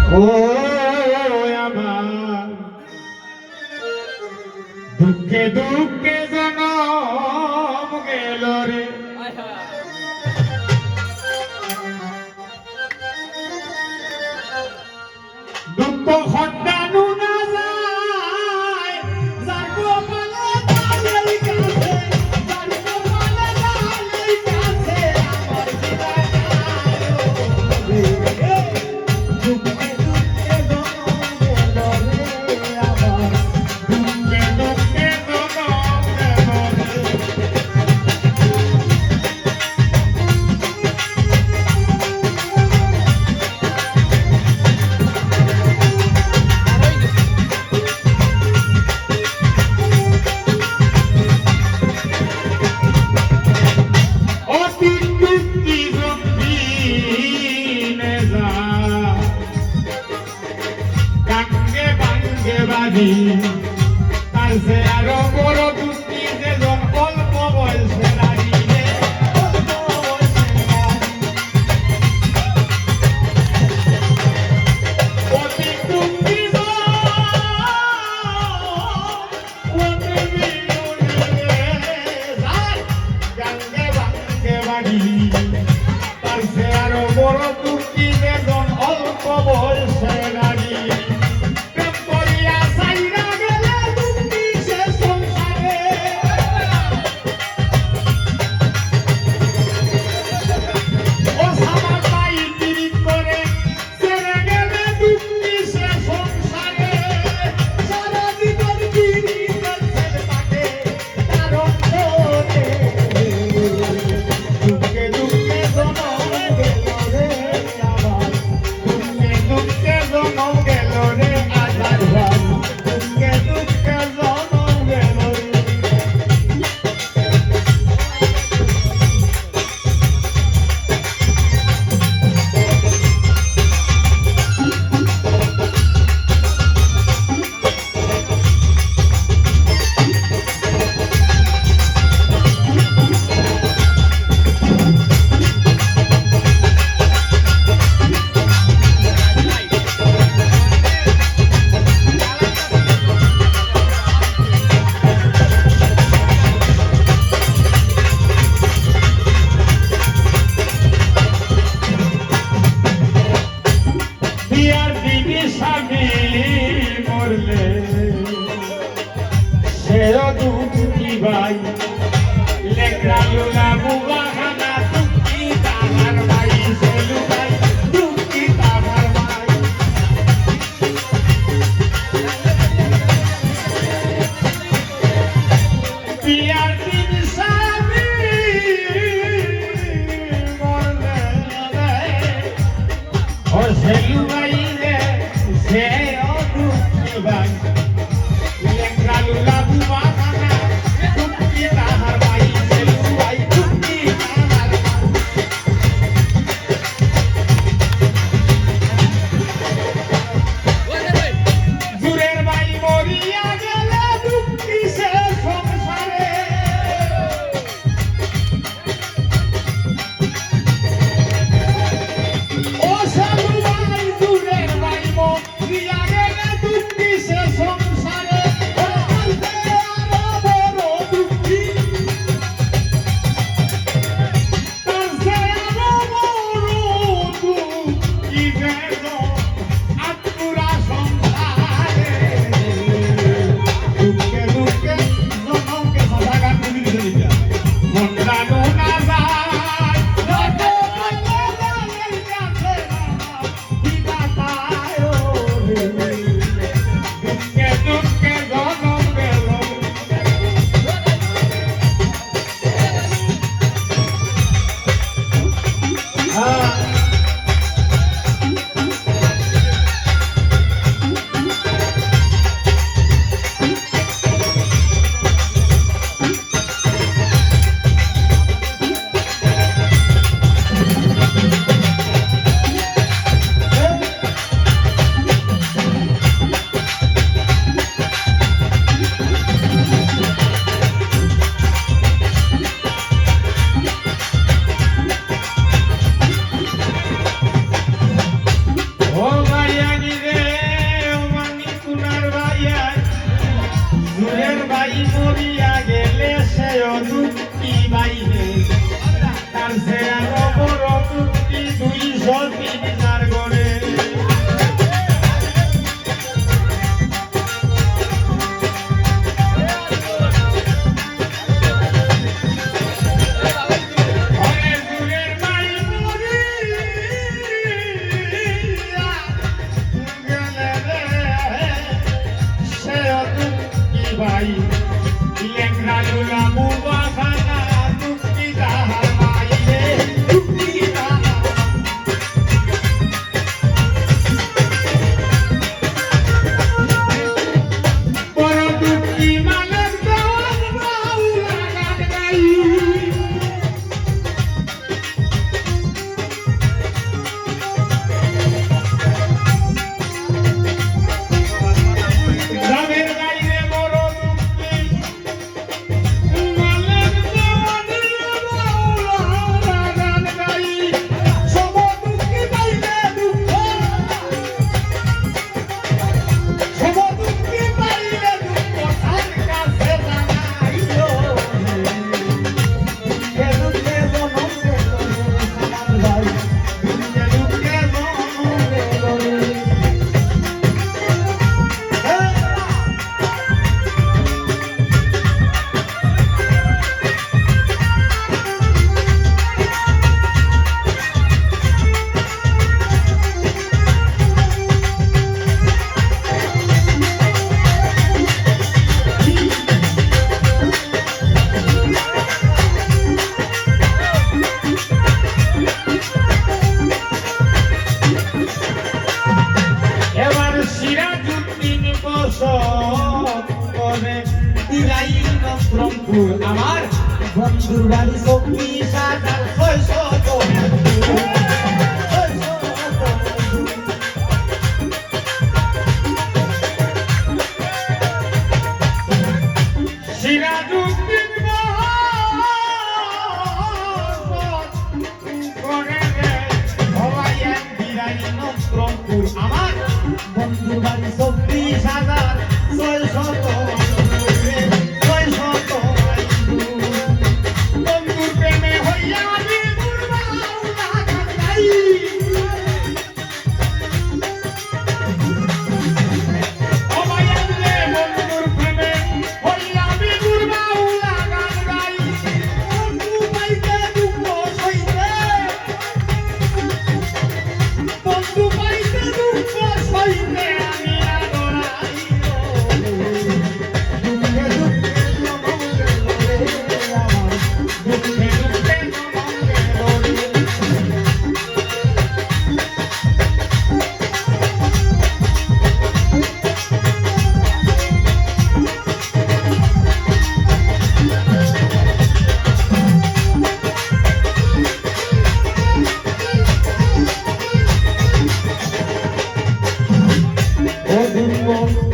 ও আমার দুঃখে দুঃখে জনম গেল রে দুঃখ হটানো না যায় যার কপালে তালের কাছে যার কপালে তালের কাছে আমার বিদায় দুঃখে দুঃখে জনম গেল রে আমার দুঃখে দুঃখে জনম গেল রে তার সে আরো বড় দুঃখী যেজন অল্প বয়সে নারী অতি দুঃখী গাঙ্গে ভাঙ্গে বাড়ি তার সে আরো বড় দুঃখী যেজন অল্প বয়সে নারী ভাই লেখা লোলা বুবা খানা দুঃখী তাহার ভাই সেলু ভাই দুঃখী তাহার ভাই বিয়ার দিন স্বামী মরলে ও সেলু ভাই রে সে দুঃখী ভাই লেখা লোলা বুবা Ria, বিরাই নবরঙ্গপুর আমার বন্ধুর বাড়ি 24,600 সিরাজউদ্দিন করে রে ভবাইয়া বিরাই নবরঙ্গপুর আমার বন্ধুর বাড়ি 24,600 বন্ধুর প্রেমে হইয়া আমি বুড়বাউলা কান্দাই ও ভাইয়া রে বন্ধুর প্রেমে হইয়া আমি বুড়বাউলা কান্দাই বন্ধু পাইতে দুঃখ সইতে বন্ধু পাইতে দুঃখ সইতে আমি আদরাই দুঃখে দুঃখে জমঙ্গে লড়ে আমার দুঃখে দুঃখে জমঙ্গে লড়ে ও দুঃখ